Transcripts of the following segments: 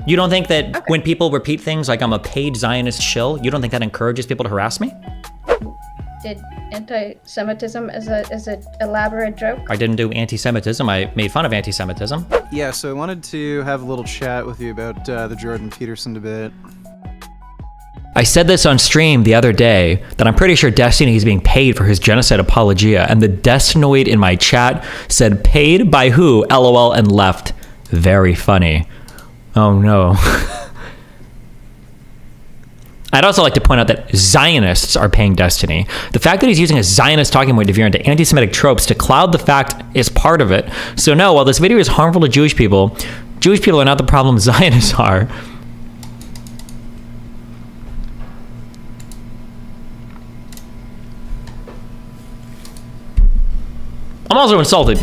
You don't think that when people repeat things like I'm a paid Zionist shill, you don't think that encourages people to harass me? Did anti-Semitism as an elaborate joke? I didn't do anti-Semitism. I made fun of anti-Semitism. Yeah, so I wanted to have a little chat with you about the Jordan Peterson debate. I said this on stream the other day that I'm pretty sure Destiny is being paid for his genocide apologia, and the Destinoid in my chat said, paid by who? LOL and left. Very funny. Oh no. I'd also like to point out that Zionists are paying Destiny. The fact that he's using a Zionist talking point to veer into anti-Semitic tropes to cloud the fact is part of it. So no, while this video is harmful to Jewish people are not the problem, Zionists are. I'm also insulted.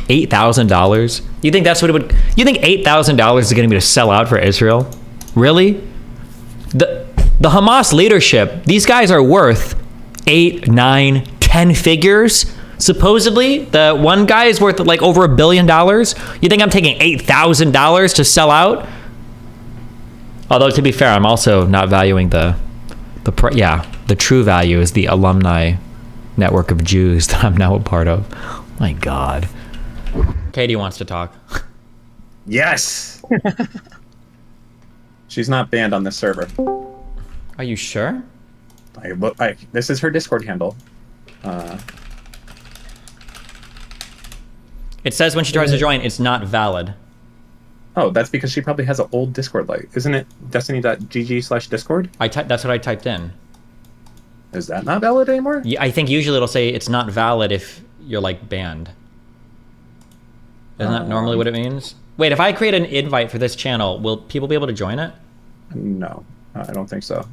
$8,000? You think that's what it would... You think $8,000 is getting me to sell out for Israel? Really? The Hamas leadership, these guys are worth 8, 9, 10 figures. Supposedly, the one guy is worth like over $1 billion. You think I'm taking $8,000 to sell out? Although, to be fair, I'm also not valuing the true value is the alumni network of Jews that I'm now a part of. My God. Katie wants to talk. Yes! She's not banned on this server. Are you sure? This is her Discord handle. It says when she tries to join, it's not valid. Oh, that's because she probably has an old Discord. Like, isn't it destiny.gg/discord? That's what I typed in. Is that not valid anymore? Yeah, I think usually it'll say it's not valid if you're like banned. Isn't that normally what it means? Wait, if I create an invite for this channel, will people be able to join it? No, I don't think so.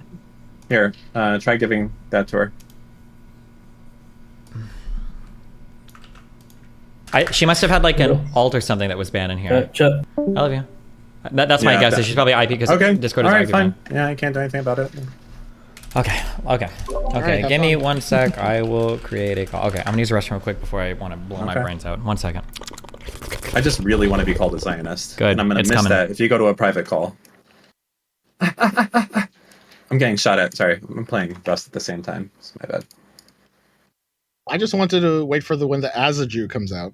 Here, try giving that to her. She must have had like an alt or something that was banned in here. I love you. That's my guess. She's probably IP because Discord is all right, argument. fine. Yeah, I can't do anything about it. Okay. Right, give me 1 sec. I will create a call. Okay, I'm gonna use the restroom real quick before I want to blow my brains out. 1 second. I just really want to be called a Zionist. Good. And I'm gonna miss that if you go to a private call. I'm getting shot at. Sorry, I'm playing Rust at the same time. It's my bad. I just wanted to wait for when the As a Jew comes out.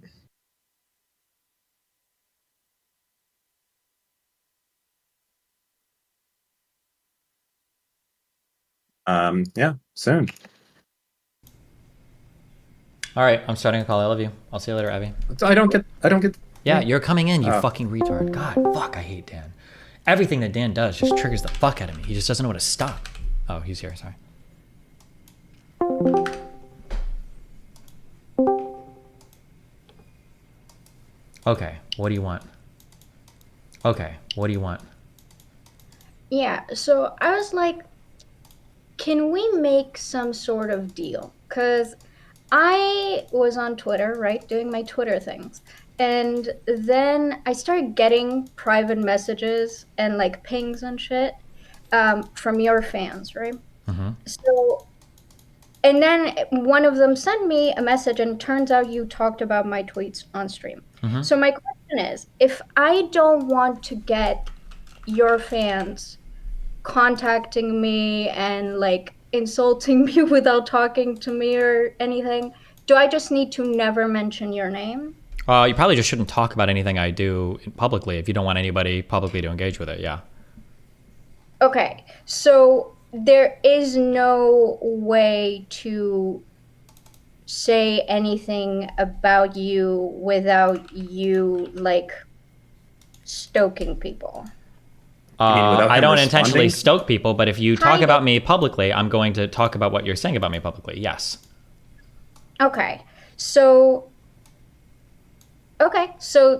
Yeah, soon. All right, I'm starting a call. I love you. I'll see you later, Abby. I don't get. Yeah, you're coming in, you fucking retard. God, fuck, I hate Dan. Everything that Dan does just triggers the fuck out of me. He just doesn't know how to stop. Oh, he's here, sorry. Okay, what do you want? Okay, what do you want? Yeah, so I was like, can we make some sort of deal? Because I was on Twitter, right, doing my Twitter things. And then I started getting private messages and like pings and shit from your fans, right? So, and then one of them sent me a message and it turns out you talked about my tweets on stream. So my question is, if I don't want to get your fans contacting me and like insulting me without talking to me or anything, do I just need to never mention your name? You probably just shouldn't talk about anything I do publicly if you don't want anybody publicly to engage with it, yeah. Okay, so there is no way to say anything about you without you like stoking people. I don't intentionally stoke people, but if you talk Kind about of. me publicly, I'm going to talk about what you're saying about me publicly, yes. Okay, so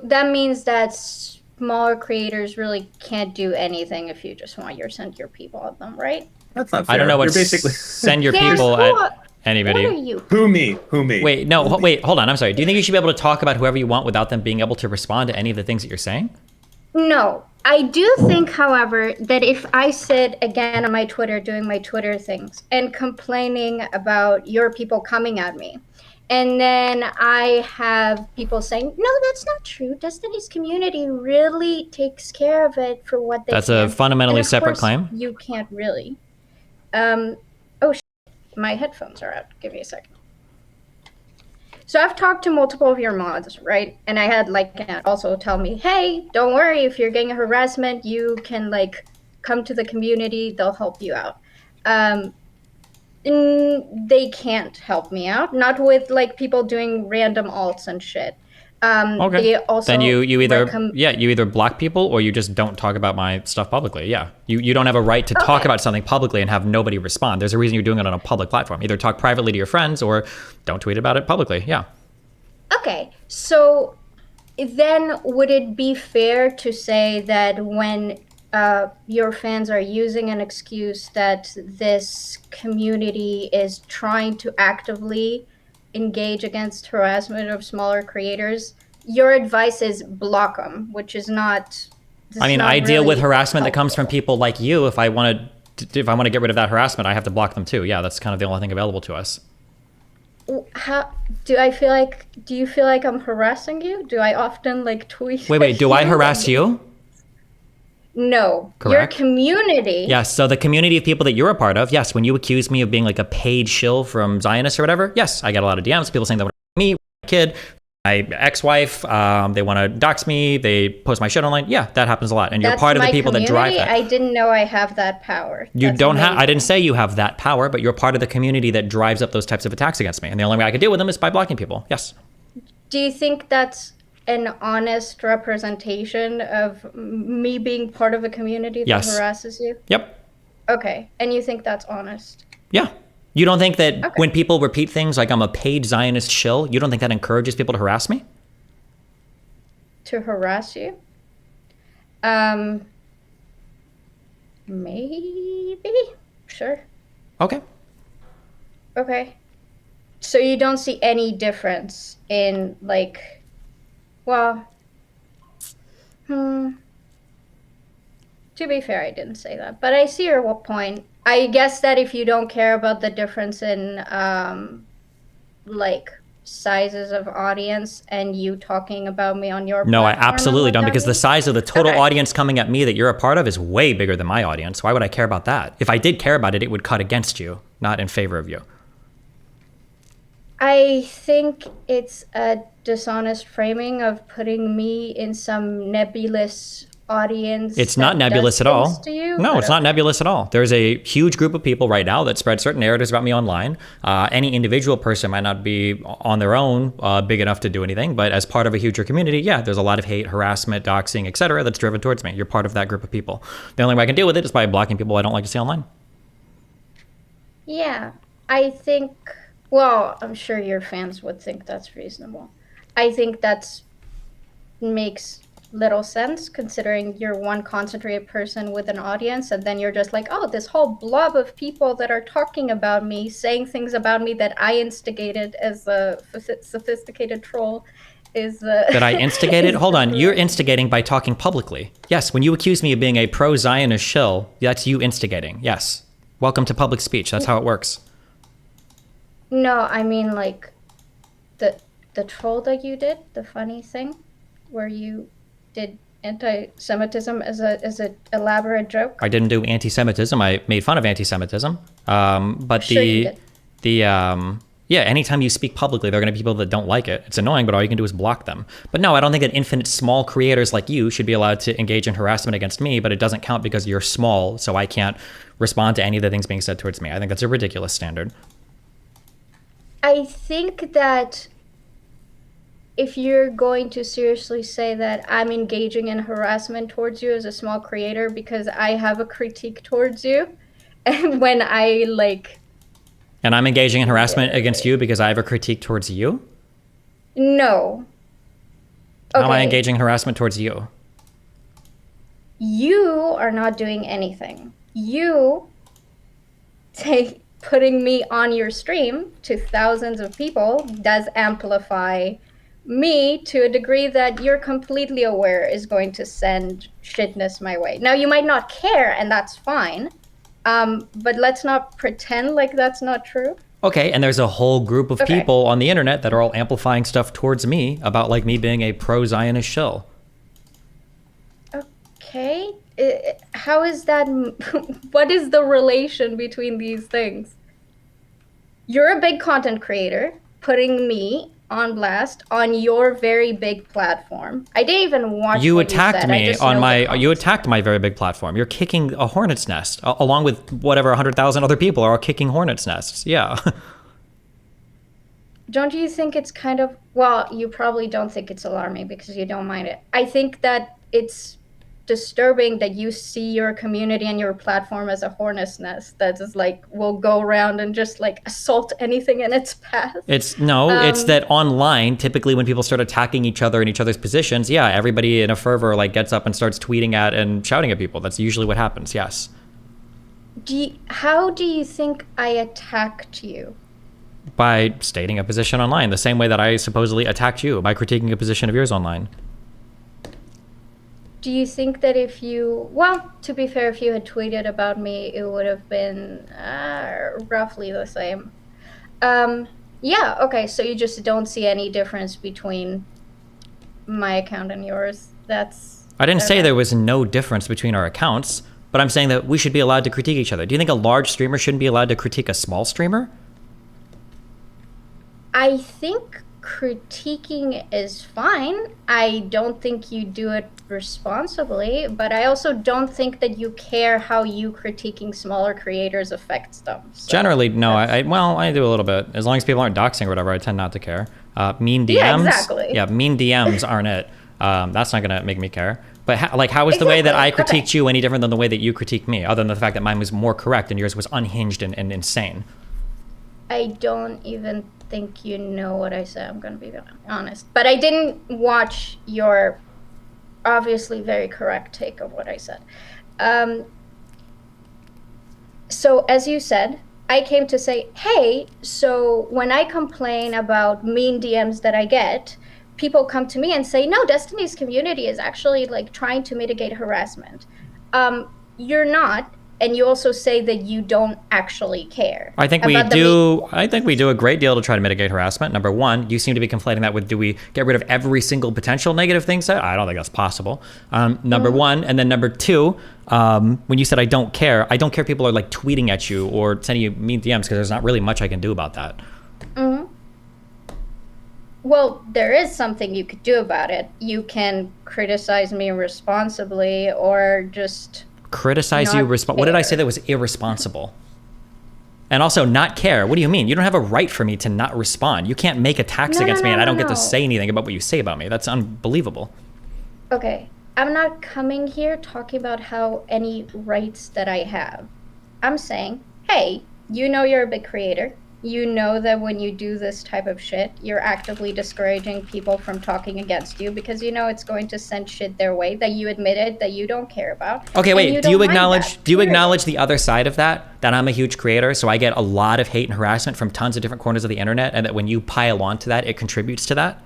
that means that smaller creators really can't do anything if you just want send your people at them, right? That's not fair. I don't know what You're basically send your Dan, people who at anybody. What are you? Who me? Wait, no, wait, hold on, I'm sorry. Do you think you should be able to talk about whoever you want without them being able to respond to any of the things that you're saying? No, I do think, however, that if I sit again on my Twitter doing my Twitter things and complaining about your people coming at me, And then I have people saying, no, that's not true. Destiny's community really takes care of it for what they That's can. a fundamentally And of separate course, claim. you can't really. Oh, my headphones are out. Give me a second. So I've talked to multiple of your mods, right? And I had also tell me, hey, don't worry, if you're getting harassment, you can come to the community, they'll help you out. They can't help me out, not with people doing random alts and shit. Okay. They also Then you either block people or you just don't talk about my stuff publicly. Yeah. You don't have a right to talk about something publicly and have nobody respond. There's a reason you're doing it on a public platform. Either talk privately to your friends or don't tweet about it publicly. Yeah. Okay. So then would it be fair to say that when your fans are using an excuse that this community is trying to actively engage against harassment of smaller creators, your advice is block them, which is not. I mean, I deal with harassment that comes from people like you. If I want to get rid of that harassment, I have to block them too. Yeah, that's kind of the only thing available to us. How do I feel like? Do you feel like I'm harassing you? Do I often tweet? Wait. Do I harass you? No. Correct. Your community. Yes. So the community of people that you're a part of. Yes. When you accuse me of being like a paid shill from Zionists or whatever. Yes, I get a lot of DMs. People saying that me, my kid, my ex-wife, they want to dox me. They post my shit online. Yeah, that happens a lot. And you're part of the people that drive that. I didn't know I have that power. You don't have. I didn't say you have that power, but you're part of the community that drives up those types of attacks against me. And the only way I can deal with them is by blocking people. Yes. Do you think that's an honest representation of me being part of a community that harasses you? Yep. Okay. And you think that's honest? Yeah. You don't think that when people repeat things like I'm a paid Zionist shill, you don't think that encourages people to harass me? To harass you? Maybe. Sure. Okay. Okay. So you don't see any difference in well, to be fair, I didn't say that, but I see your point. I guess that if you don't care about the difference in sizes of audience and you talking about me on your No, I platform absolutely don't, because the size of the total Okay. audience coming at me that you're a part of is way bigger than my audience. Why would I care about that? If I did care about it, it would cut against you, not in favor of you. I think it's a dishonest framing of putting me in some nebulous audience. It's not that nebulous does at all. things to you, No, but it's not nebulous at all. There's a huge group of people right now that spread certain narratives about me online. Any individual person might not be on their own big enough to do anything, but as part of a huger community, yeah, there's a lot of hate, harassment, doxing, etc. that's driven towards me. You're part of that group of people. The only way I can deal with it is by blocking people I don't like to see online. Yeah, I think. Well, I'm sure your fans would think that's reasonable. I think that's makes little sense considering you're one concentrated person with an audience, and then you're just like, oh, this whole blob of people that are talking about me, saying things about me that I instigated as a sophisticated troll is that I instigated? Hold on, you're instigating by talking publicly. Yes, when you accuse me of being a pro-Zionist shill, that's you instigating. Yes. Welcome to public speech. That's how it works. No, I mean the troll that you did, the funny thing, where you did anti-Semitism as a elaborate joke. I didn't do anti-Semitism. I made fun of anti-Semitism. But Sure you did. Anytime you speak publicly, there are going to be people that don't like it. It's annoying, but all you can do is block them. But no, I don't think that infinite small creators like you should be allowed to engage in harassment against me, but it doesn't count because you're small, so I can't respond to any of the things being said towards me. I think that's a ridiculous standard. I think that if you're going to seriously say that I'm engaging in harassment towards you as a small creator because I have a critique towards you, and when I And I'm engaging in harassment against you because I have a critique towards you? No. How am I engaging in harassment towards you? You are not doing anything. You putting me on your stream to thousands of people does amplify me to a degree that you're completely aware is going to send shitness my way. Now, you might not care, and that's fine, but let's not pretend like that's not true. Okay, and there's a whole group of Okay. people on the internet that are all amplifying stuff towards me about like me being a pro-Zionist shill. Okay. How is that? What is the relation between these things? You're a big content creator, putting me on blast on your very big platform. I didn't even watch You what attacked you said. I me just on know the my. You comments. attacked my very big platform. You're kicking a hornet's nest, along with whatever 100,000 other people are kicking hornet's nests. Yeah. Don't you think it's kind of, well, you probably don't think it's alarming because you don't mind it. I think that it's disturbing that you see your community and your platform as a hornet's nest that is like will go around and just like assault anything in its path. It's that online, typically when people start attacking each other in each other's positions, yeah, everybody in a fervor like gets up and starts tweeting at and shouting at people. That's usually what happens. Yes. How do you think I attacked you? By stating a position online, the same way that I supposedly attacked you by critiquing a position of yours online. Do you think that if you, well, to be fair, if you had tweeted about me, it would have been roughly the same. Yeah, okay, so you just don't see any difference between my account and yours. I didn't say okay. there was no difference between our accounts, but I'm saying that we should be allowed to critique each other. Do you think a large streamer shouldn't be allowed to critique a small streamer? I think critiquing is fine. I don't think you do it responsibly, but I also don't think that you care how you critiquing smaller creators affects them. So Generally, no. I do a little bit. As long as people aren't doxing or whatever, I tend not to care. Mean DMs. Yeah, exactly. Yeah, mean DMs aren't it. That's not gonna make me care. But how is the way that I Exactly. critiqued you any different than the way that you critiqued me? Other than the fact that mine was more correct and yours was unhinged and insane. I don't even think you know what I said. I'm going to be honest. But I didn't watch your obviously very correct take of what I said. So as you said, I came to say, hey, so when I complain about mean DMs that I get, people come to me and say, no, Destiny's community is actually like trying to mitigate harassment. You're not. And you also say that you don't actually care. I think we do. I think we do a great deal to try to mitigate harassment. Number one, you seem to be conflating that with, do we get rid of every single potential negative thing said? I don't think that's possible. Number one, and then number two, when you said I don't care people are like tweeting at you or sending you mean DMs because there's not really much I can do about that. Well, there is something you could do about it. You can criticize me responsibly or just Criticize you. What did I say that was irresponsible? And also not care. What do you mean? You don't have a right for me to not respond. You can't make attacks against me and I don't get to say anything about what you say about me. That's unbelievable. Okay, I'm not coming here talking about how any rights that I have. I'm saying, hey, you know you're a big creator. You know that when you do this type of shit, you're actively discouraging people from talking against you because you know it's going to send shit their way that you admitted that you don't care about. Okay, wait. Do you acknowledge acknowledge the other side of that I'm a huge creator, so I get a lot of hate and harassment from tons of different corners of the internet, and that when you pile onto that, it contributes to that?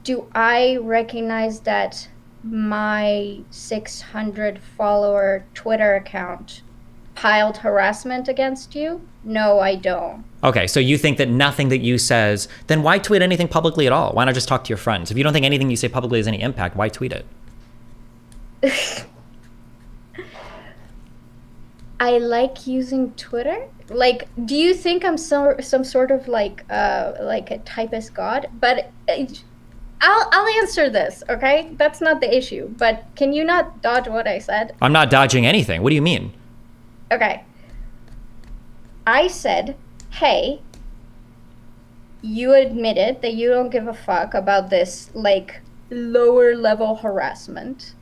Do I recognize that my 600 follower Twitter account piled harassment against you? No, I don't. Okay, so you think that nothing that you says, then why tweet anything publicly at all? Why not just talk to your friends? If you don't think anything you say publicly has any impact, why tweet it? I like using Twitter. Like, do you think I'm some sort of like a typist god? But I'll answer this, okay? That's not the issue. But can you not dodge what I said? I'm not dodging anything. What do you mean? Okay. I said, hey, you admitted that you don't give a fuck about this, like, lower level harassment.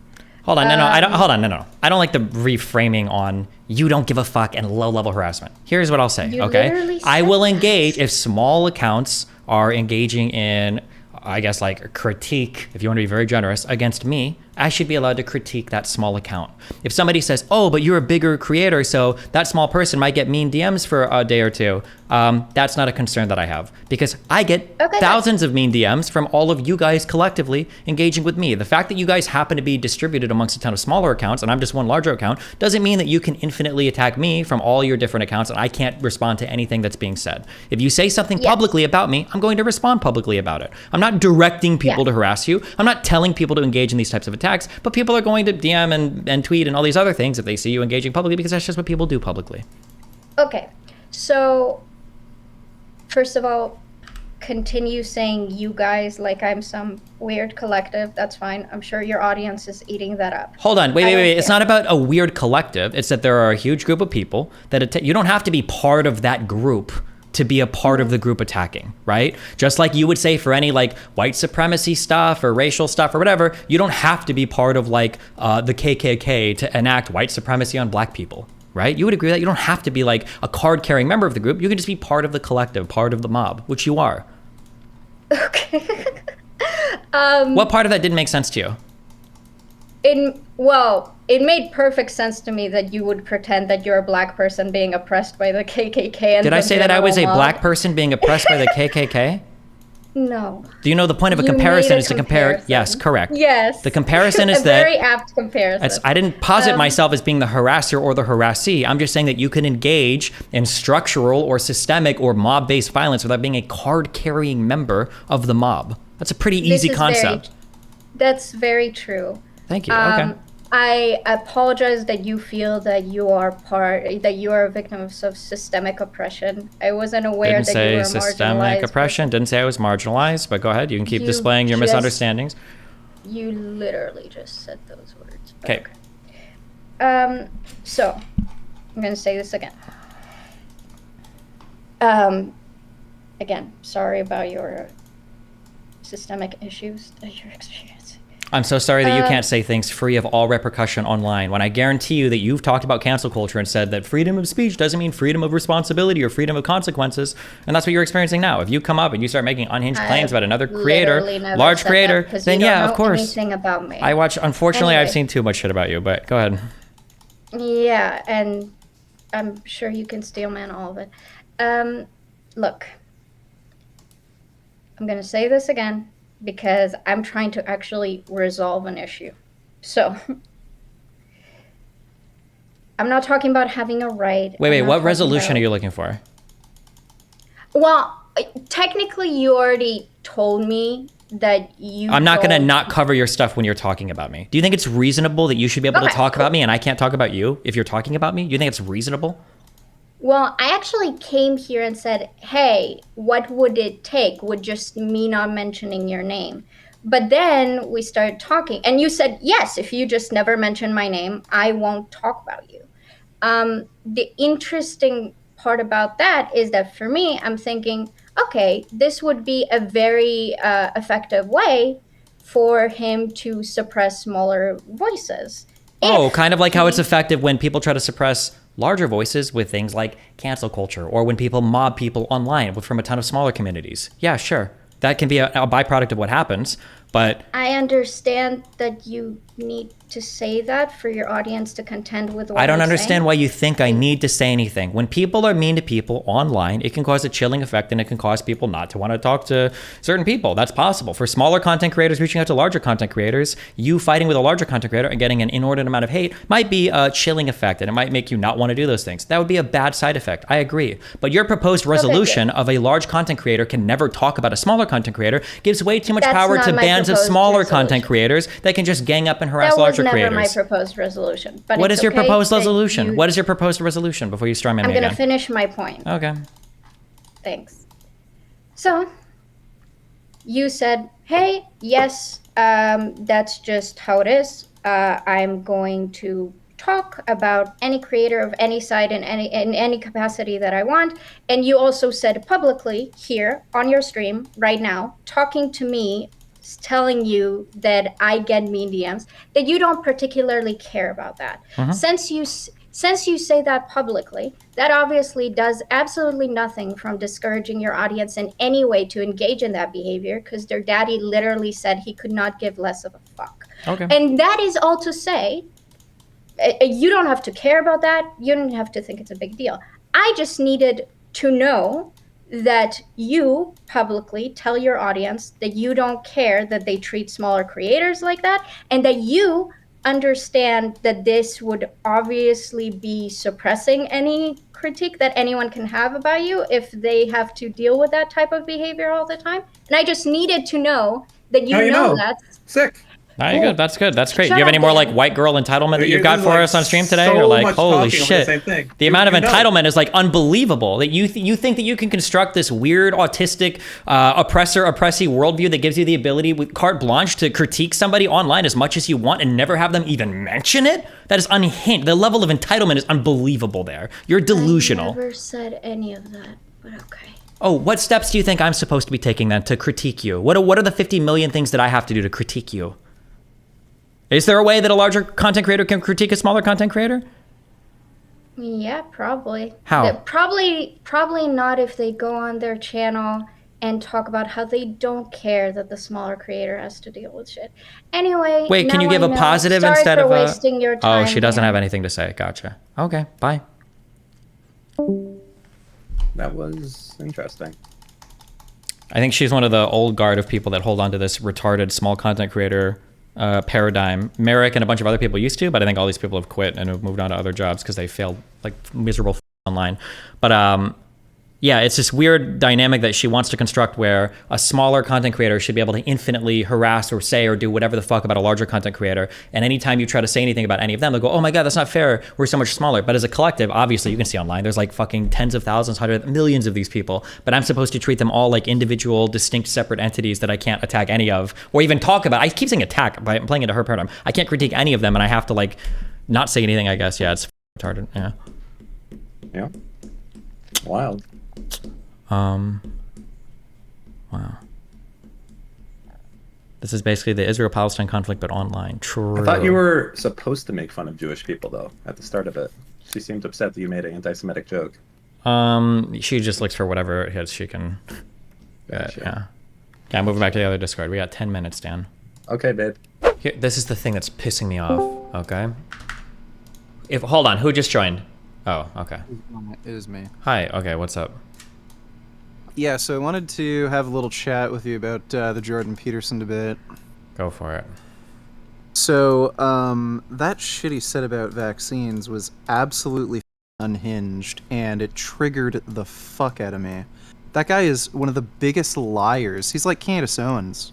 Hold on, no. I don't like the reframing on you don't give a fuck and low level harassment. Here's what I'll say, You okay? literally I said will that. engage if small accounts are engaging in, I guess, like critique, if you want to be very generous, against me. I should be allowed to critique that small account. If somebody says, oh, but you're a bigger creator, so that small person might get mean DMs for a day or two, that's not a concern that I have, because I get thousands of mean DMs from all of you guys collectively engaging with me. The fact that you guys happen to be distributed amongst a ton of smaller accounts and I'm just one larger account doesn't mean that you can infinitely attack me from all your different accounts and I can't respond to anything that's being said. If you say something publicly about me, I'm going to respond publicly about it. I'm not directing people to harass you. I'm not telling people to engage in these types of attacks, but people are going to DM and tweet and all these other things if they see you engaging publicly, because that's just what people do publicly. Okay, so first of all, continue saying you guys like I'm some weird collective. That's fine. I'm sure your audience is eating that up. Hold on. Wait. It's not about a weird collective. It's that there are a huge group of people that you don't have to be part of that group to be a part of the group attacking, right? Just like you would say for any like white supremacy stuff or racial stuff or whatever, you don't have to be part of like the KKK to enact white supremacy on black people, right? You would agree that you don't have to be like a card-carrying member of the group. You can just be part of the collective, part of the mob, which you are. Okay. What part of that didn't make sense to you? It made perfect sense to me that you would pretend that you're a black person being oppressed by the KKK. And did I say that I was a black person being oppressed by the KKK? No. Do you know the point of a comparison is to compare? Yes, correct. Yes. The comparison is a very apt comparison. I didn't posit myself as being the harasser or the harassee. I'm just saying that you can engage in structural or systemic or mob-based violence without being a card-carrying member of the mob. That's a pretty easy concept. That's very true. Thank you. Okay. I apologize that you feel that you are a victim of systemic oppression. I wasn't aware Didn't that you were say systemic oppression. Didn't say I was marginalized, but go ahead. You can keep displaying your misunderstandings. You literally just said those words. Okay. So I'm going to say this again. Again, sorry about your systemic issues that you're experiencing. I'm so sorry that you can't say things free of all repercussion online, when I guarantee you that you've talked about cancel culture and said that freedom of speech doesn't mean freedom of responsibility or freedom of consequences, and that's what you're experiencing now. If you come up and you start making unhinged claims about another creator, large creator, then yeah, of course. Anything about me. Unfortunately, I've seen too much shit about you, but go ahead. Yeah, and I'm sure you can steel man all of it. Look, I'm going to say this again, because I'm trying to actually resolve an issue. So, I'm not talking about having a right. Wait, what resolution are you looking for? Well, technically, you already told me that you... I'm not going to not cover your stuff when you're talking about me. Do you think it's reasonable that you should be able to talk about me and I can't talk about you if you're talking about me? Do you think it's reasonable? Well, I actually came here and said, hey, what would it take? Would just me not mentioning your name. But then we started talking, and you said, yes, if you just never mention my name, I won't talk about you. The interesting part about that is that for me, I'm thinking, okay, this would be a very effective way for him to suppress smaller voices. Kind of like how it's effective when people try to suppress larger voices with things like cancel culture, or when people mob people online from a ton of smaller communities. Yeah, sure. That can be a byproduct of what happens, but... I understand that you need to say that for your audience to contend with what I don't I'm understand saying. why you think I need to say anything. When people are mean to people online, it can cause a chilling effect, and it can cause people not to want to talk to certain people. That's possible. For smaller content creators reaching out to larger content creators, you fighting with a larger content creator and getting an inordinate amount of hate might be a chilling effect, and it might make you not want to do those things. That would be a bad side effect. I agree. But your proposed resolution of a large content creator can never talk about a smaller content creator gives way too much power to bands of smaller content creators that can just gang up and harass larger creators. That was never my proposed resolution. But what is your proposed resolution? What is your proposed resolution before you strawman me again? I'm going to finish my point. Okay. Thanks. So, you said, hey, yes, that's just how it is. I'm going to talk about any creator of any site in any capacity that I want. And you also said publicly here on your stream right now, talking to me, telling you that I get mean DMs, that you don't particularly care about that. Since since you say that publicly, that obviously does absolutely nothing from discouraging your audience in any way to engage in that behavior, because their daddy literally said he could not give less of a fuck. Okay. And that is all to say, you don't have to care about that. You don't have to think it's a big deal. I just needed to know that you publicly tell your audience that you don't care that they treat smaller creators like that, and that you understand that this would obviously be suppressing any critique that anyone can have about you if they have to deal with that type of behavior all the time. And I just needed to know that Now you know. that. Sick. All right, good. That's good. That's great. Shut Do you have any up, more Dan. like white girl entitlement that you've This got is, for like, us on stream today? so Or like, much holy talking over the shit, same thing. the amount of entitlement is like unbelievable. That you think that you can construct this weird autistic oppressee worldview that gives you the ability with carte blanche to critique somebody online as much as you want and never have them even mention it. That is unhinged. The level of entitlement is unbelievable. There, you're delusional. I never said any of that, but okay. Oh, what steps do you think I'm supposed to be taking then to critique you? What are the 50 million things that I have to do to critique you? Is there a way that a larger content creator can critique a smaller content creator? Yeah, probably. How? Probably not if they go on their channel and talk about how they don't care that the smaller creator has to deal with shit. Anyway, Wait, can now you give I a know. positive Sorry instead for of wasting your time. Oh, she doesn't here. have anything to say. Gotcha. Okay, bye. That was interesting. I think she's one of the old guard of people that hold on to this retarded small content creator paradigm. Merrick and a bunch of other people used to, but I think all these people have quit and have moved on to other jobs because they failed like miserable online. But yeah, it's this weird dynamic that she wants to construct where a smaller content creator should be able to infinitely harass or say or do whatever the fuck about a larger content creator. And anytime you try to say anything about any of them, they'll go, oh my God, that's not fair. We're so much smaller. But as a collective, obviously you can see online, there's like fucking tens of thousands, hundreds, millions of these people. But I'm supposed to treat them all like individual, distinct, separate entities that I can't attack any of or even talk about. I keep saying attack, but I'm playing into her paradigm. I can't critique any of them and I have to like not say anything, I guess. Yeah, it's retarded. Yeah. Yeah. Wild. Wow. This is basically the Israel-Palestine conflict, but online. True. I thought you were supposed to make fun of Jewish people, though, at the start of it. She seemed upset that you made an anti-Semitic joke. She just looks for whatever it is she can. Gotcha. Yeah. Yeah, moving back to the other Discord. We got 10 minutes, Dan. Okay, babe. Here, this is the thing that's pissing me off. Okay. Hold on, who just joined? Oh, okay. It is me. Hi. Okay, what's up? Yeah, so I wanted to have a little chat with you about the Jordan Peterson debate. Go for it. So, that shit he said about vaccines was absolutely unhinged, and it triggered the fuck out of me. That guy is one of the biggest liars. He's like Candace Owens.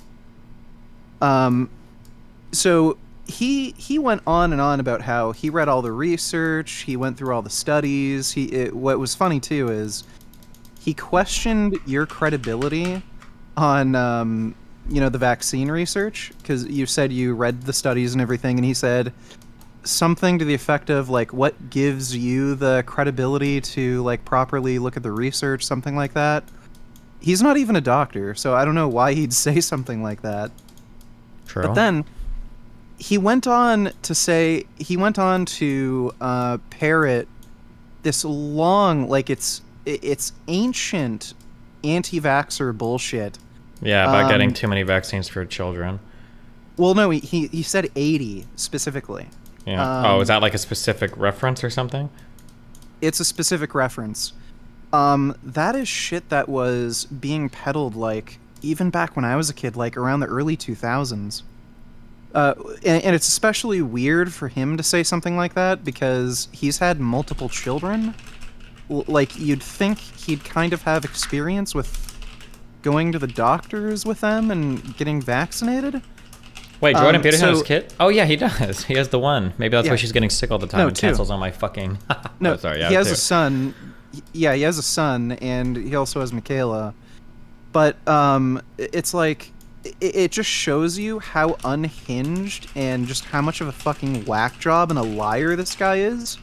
So he went on and on about how he read all the research, he went through all the studies. What was funny too is he questioned your credibility on the vaccine research, because you said you read the studies and everything, and he said something to the effect of like, what gives you the credibility to like properly look at the research, something like that. He's not even a doctor, so I don't know why he'd say something like that. True. But then he went on to parrot this long, like it's ancient anti-vaxxer bullshit. Yeah, about getting too many vaccines for children. Well, no, he said 80 specifically. Yeah. Is that like a specific reference or something? It's a specific reference. That is shit that was being peddled like even back when I was a kid, like around the early 2000s. And it's especially weird for him to say something like that because he's had multiple children. Like, you'd think he'd kind of have experience with going to the doctors with them and getting vaccinated. Wait, Jordan Peterson has a kid? Oh, yeah, he does. He has the one. Maybe that's why she's getting sick all the time No, and two. cancels on my fucking... No, Oh, sorry, yeah, he has two. a son. Yeah, he has a son, and he also has Michaela. But it's like, it just shows you how unhinged and just how much of a fucking whack job and a liar this guy is.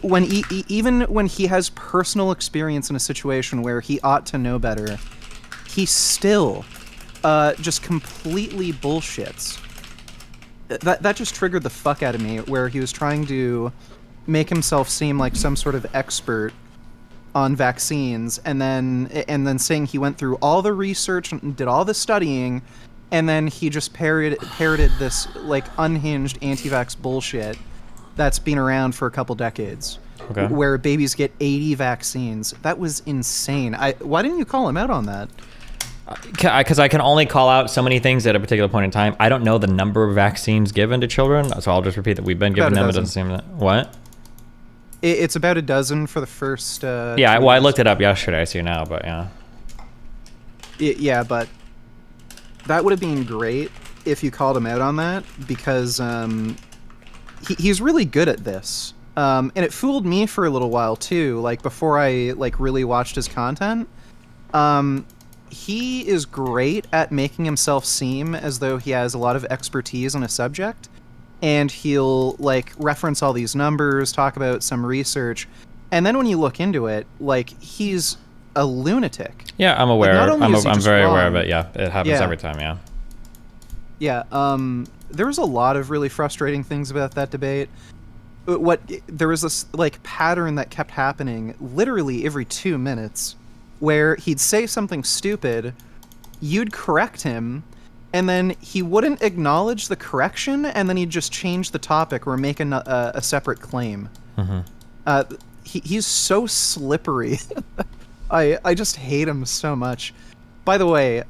When even when he has personal experience in a situation where he ought to know better, he still just completely bullshits. That just triggered the fuck out of me, where he was trying to make himself seem like some sort of expert on vaccines, and then saying he went through all the research and did all the studying, and then he just parroted this like unhinged anti-vax bullshit that's been around for a couple decades. Okay. Where babies get 80 vaccines. That was insane. Why didn't you call him out on that? Because I can only call out so many things at a particular point in time. I don't know the number of vaccines given to children, so I'll just repeat that we've been giving them. It doesn't seem that... What? It's about a dozen for the first... yeah, well, I looked it up yesterday, I see now, but yeah. Yeah, but that would have been great if you called him out on that, because he's really good at this. And it fooled me for a little while, too, like, before I, like, really watched his content. He is great at making himself seem as though he has a lot of expertise in a subject, and he'll like reference all these numbers, talk about some research, and then when you look into it, like he's a lunatic. Yeah, I'm aware. Like, I'm very aware of it. Yeah, it happens every time. Yeah. Yeah. There was a lot of really frustrating things about that debate. There was this like pattern that kept happening literally every 2 minutes, where he'd say something stupid, you'd correct him, and then he wouldn't acknowledge the correction, and then he'd just change the topic or make a separate claim. Mm-hmm. He's so slippery. I just hate him so much. By the way,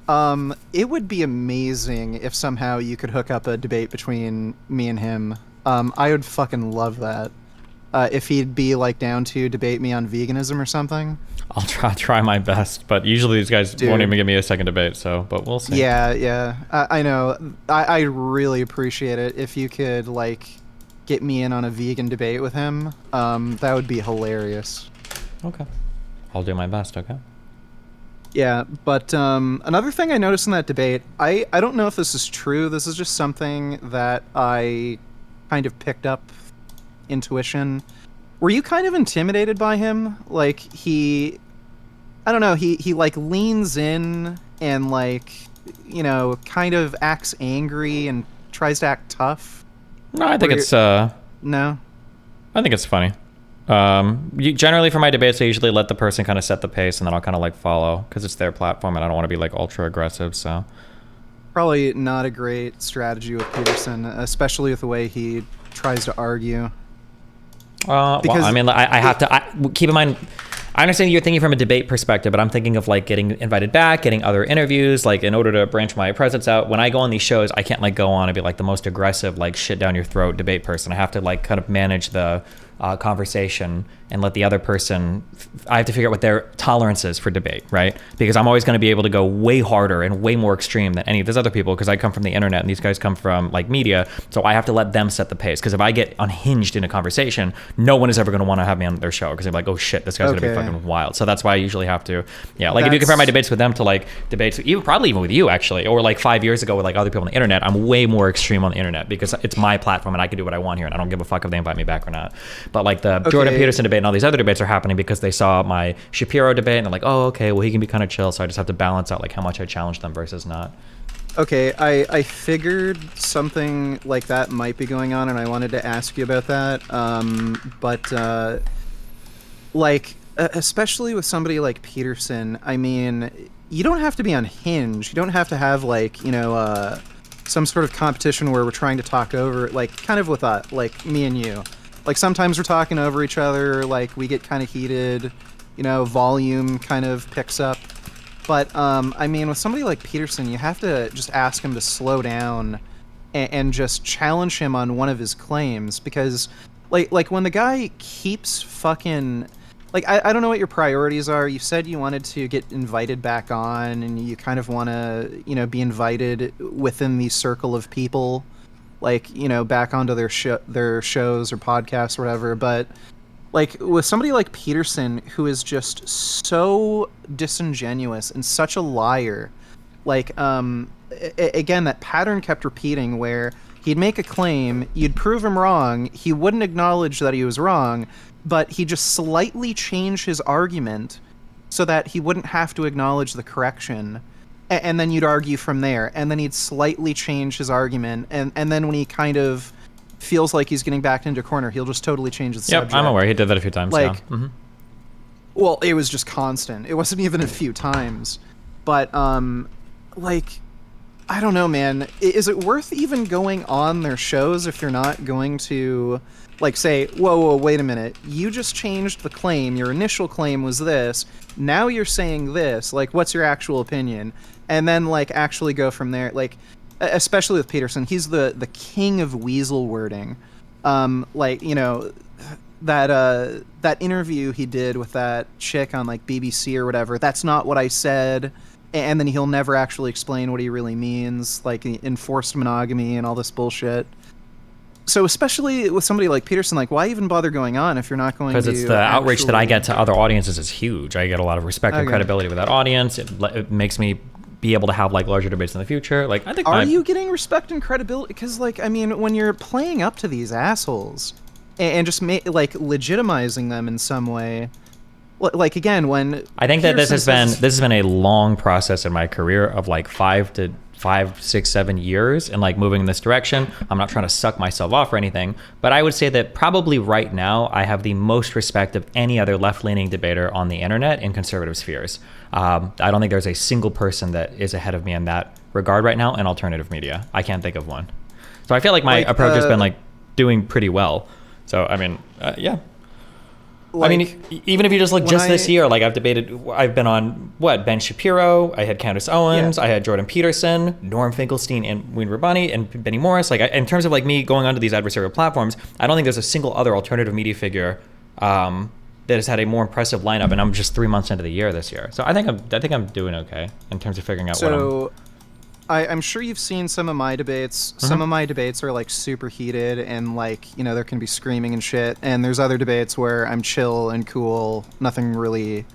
it would be amazing if somehow you could hook up a debate between me and him. I would fucking love that. If he'd be like down to debate me on veganism or something. I'll try my best, but usually these guys won't even give me a second debate, so, but we'll see. Yeah. I know. I really appreciate it if you could, like, get me in on a vegan debate with him. That would be hilarious. Okay. I'll do my best, okay? Yeah, but another thing I noticed in that debate, I don't know if this is true, this is just something that I kind of picked up intuition. Were you kind of intimidated by him? Like, I don't know, he like leans in and like, you know, kind of acts angry and tries to act tough. No, I think it's No? I think it's funny. Generally for my debates, I usually let the person kind of set the pace, and then I'll kind of like follow, because it's their platform and I don't want to be like ultra aggressive, so. Probably not a great strategy with Peterson, especially with the way he tries to argue. Well, I mean, I have to keep in mind, I understand you're thinking from a debate perspective, but I'm thinking of like getting invited back, getting other interviews, like in order to branch my presence out. When I go on these shows, I can't like go on and be like the most aggressive, like shit down your throat debate person. I have to like kind of manage the conversation and let the other person, I have to figure out what their tolerance is for debate, right? Because I'm always going to be able to go way harder and way more extreme than any of those other people, because I come from the internet and these guys come from like media, so I have to let them set the pace. Because if I get unhinged in a conversation, no one is ever going to want to have me on their show, because they're like, oh shit, this guy's going to be fucking wild. So that's why I usually have to, like if you compare my debates with them to like debates, probably even with you actually, or like 5 years ago with like other people on the internet, I'm way more extreme on the internet because it's my platform and I can do what I want here and I don't give a fuck if they invite me back or not. But like the Jordan Peterson debate and all these other debates are happening because they saw my Shapiro debate and they're like, oh, okay, well, he can be kind of chill. So I just have to balance out like how much I challenge them versus not. Okay, I figured something like that might be going on, and I wanted to ask you about that. But especially with somebody like Peterson, I mean, you don't have to be unhinged. You don't have to have like, you know, some sort of competition where we're trying to talk over, like kind of with like me and you. Like sometimes we're talking over each other, like we get kind of heated, you know, volume kind of picks up. But I mean, with somebody like Peterson, you have to just ask him to slow down and just challenge him on one of his claims, because like when the guy keeps fucking, like, I don't know what your priorities are. You said you wanted to get invited back on, and you kind of want to, you know, be invited within the circle of people, like, you know, back onto their shows or podcasts or whatever. But like with somebody like Peterson, who is just so disingenuous and such a liar, like again, that pattern kept repeating where he'd make a claim, you'd prove him wrong, he wouldn't acknowledge that he was wrong, but he'd just slightly change his argument so that he wouldn't have to acknowledge the correction. And then you'd argue from there, and then he'd slightly change his argument, and then when he kind of feels like he's getting backed into a corner, he'll just totally change the Yep, subject. I'm aware. He did that a few times. Like, yeah. Mhm. Well, it was just constant. It wasn't even a few times. But, like, I don't know, man. Is it worth even going on their shows if you're not going to, like, say, whoa, wait a minute. You just changed the claim. Your initial claim was this. Now you're saying this. Like, what's your actual opinion? And then, like, actually go from there. Like, especially with Peterson, he's the king of weasel wording. Like, you know, that interview he did with that chick on, like, BBC or whatever, that's not what I said. And then he'll never actually explain what he really means, like enforced monogamy and all this bullshit. So especially with somebody like Peterson, like, why even bother going on if you're not going to... Because it's the outreach that I get to other audiences is huge. I get a lot of respect and Okay. credibility with that audience. It makes me be able to have like larger debates in the future. Like, I think Are you getting respect and credibility? Because, like, I mean, when you're playing up to these assholes and just like legitimizing them in some way, like, again, when I think that this Peterson has been a long process in my career of like 5, 6, 7 years and like moving in this direction. I'm not trying to suck myself off or anything, but I would say that probably right now I have the most respect of any other left-leaning debater on the internet in conservative spheres. I don't think there's a single person that is ahead of me in that regard right now in alternative media. I can't think of one. So I feel like my approach has been like doing pretty well. So I mean, yeah. Like, I mean, even if you just look just this year, like I've been on Ben Shapiro, I had Candace Owens, I had Jordan Peterson, Norm Finkelstein, and Wayne Rabbani, and Benny Morris. Like, in terms of like me going onto these adversarial platforms, I don't think there's a single other alternative media figure that has had a more impressive lineup, and I'm just 3 months into the year this year. So I think I'm doing okay in terms of figuring out what I'm... I'm sure you've seen some of my debates. Some of my debates are like super heated and like, you know, there can be screaming and shit. And there's other debates where I'm chill and cool. Nothing really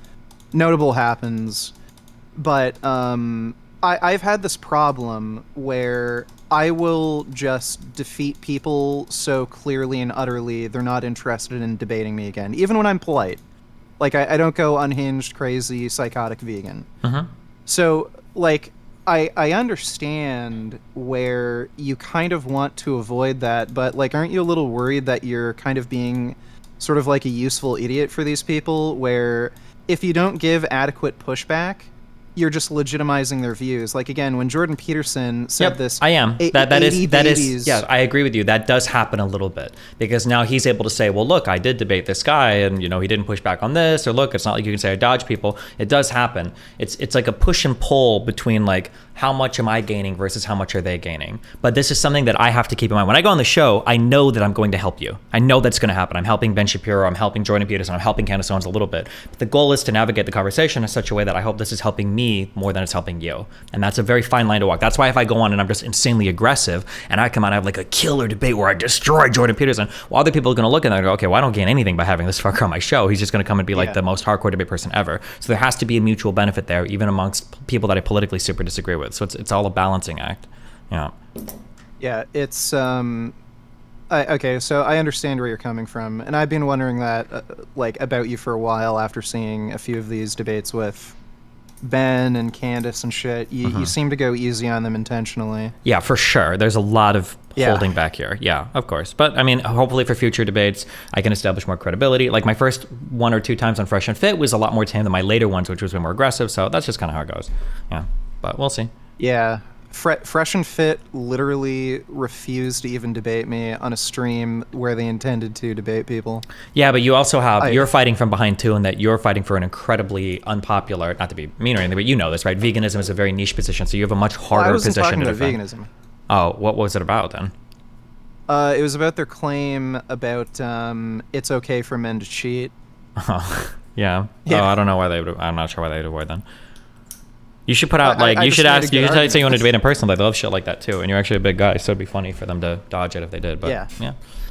notable happens. But I've had this problem where I will just defeat people so clearly and utterly they're not interested in debating me again, even when I'm polite. Like, I don't go unhinged, crazy, psychotic vegan. So, like... I understand where you kind of want to avoid that, but, like, aren't you a little worried that you're kind of being sort of like a useful idiot for these people, where if you don't give adequate pushback, you're just legitimizing their views? Like, again, when Jordan Peterson said this... I am. That is, yeah, I agree with you. That does happen a little bit, because now he's able to say, well, look, I did debate this guy, and, you know, he didn't push back on this, or look, it's not like you can say I dodge people. It does happen. It's like a push and pull between, like, how much am I gaining versus how much are they gaining? But this is something that I have to keep in mind. When I go on the show, I know that I'm going to help you. I know that's going to happen. I'm helping Ben Shapiro, I'm helping Jordan Peterson, I'm helping Candace Owens a little bit. But the goal is to navigate the conversation in such a way that I hope this is helping me more than it's helping you. And that's a very fine line to walk. That's why if I go on and I'm just insanely aggressive and I come out and have like a killer debate where I destroy Jordan Peterson, well, other people are going to look at that and go, okay, well, I don't gain anything by having this fucker on my show. He's just going to come and be like the most hardcore debate person ever. So there has to be a mutual benefit there, even amongst people that I politically super disagree with. So it's all a balancing act. Yeah, it's okay, so I understand where you're coming from, and I've been wondering that like about you for a while after seeing a few of these debates with Ben and Candace and shit. You seem to go easy on them intentionally. Yeah, for sure. There's a lot of holding back here. Yeah, of course. But I mean, hopefully for future debates, I can establish more credibility. Like my first 1 or 2 times on Fresh and Fit was a lot more tame than my later ones, which was way more aggressive. So that's just kind of how it goes. Yeah, but we'll see. Yeah. Fresh and Fit literally refused to even debate me on a stream where they intended to debate people. Yeah, but you also have, you're fighting from behind too, and that you're fighting for an incredibly unpopular, not to be mean or anything, but you know this, right? Veganism is a very niche position, so you have a much harder position to defend. Veganism. Oh, what was it about then? It was about their claim about it's okay for men to cheat. Oh, yeah. Oh, I don't know why they would, I'm not sure why they would avoid then. You should put out, like, you should say you want to debate in person. Like, they love shit like that, too. And you're actually a big guy, so it'd be funny for them to dodge it if they did. But,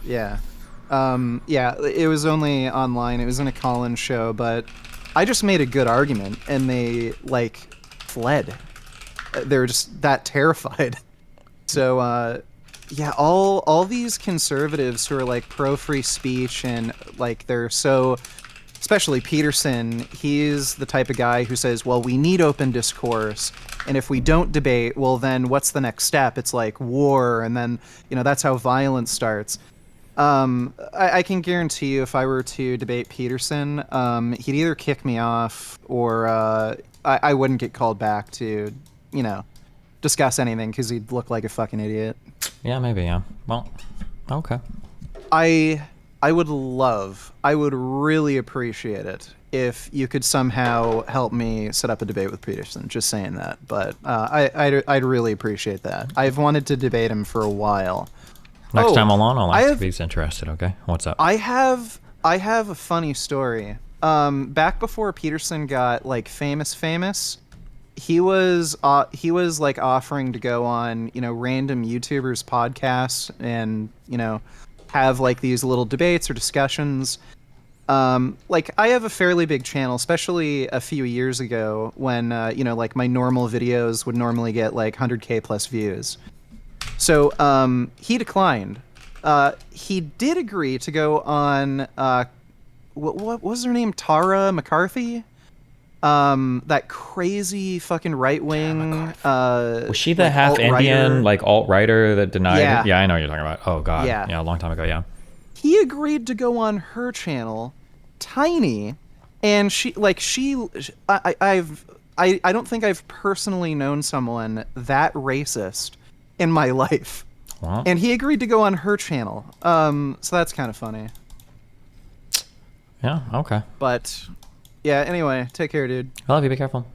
yeah. It was only online. It was in a call-in show, but I just made a good argument, and they, like, fled. They were just that terrified. So, all these conservatives who are, like, pro-free speech and, like, they're so... Especially Peterson, he's the type of guy who says, well, we need open discourse, And if we don't debate, well, then what's the next step? It's like war, and then, you know, that's how violence starts. I can guarantee you if I were to debate Peterson, he'd either kick me off or I wouldn't get called back to, you know, discuss anything because he'd look like a fucking idiot. Yeah, maybe, yeah. Well, okay. I would really appreciate it if you could somehow help me set up a debate with Peterson. Just saying that, but I'd really appreciate that. I've wanted to debate him for a while. Next time along, I'll ask if he's interested, okay? What's up? I have a funny story. Back before Peterson got like famous, he was like offering to go on, you know, random YouTubers' podcasts and, you know, have like these little debates or discussions. Like I have a fairly big channel, especially a few years ago when, you know, like my normal videos would normally get like 100K plus views. So he declined. He did agree to go on. What was her name? Tara McCarthy. That crazy fucking right wing. Was she the like half alt-writer? Indian, like alt-writer that denied Yeah. it? Yeah, I know what you're talking about. Oh, God. Yeah. Yeah, a long time ago, yeah. He agreed to go on her channel, Tiny, and I don't think I've personally known someone that racist in my life. Well, And he agreed to go on her channel. So that's kind of funny. yeah, okay. But yeah, anyway, take care, dude. I love you. Be careful.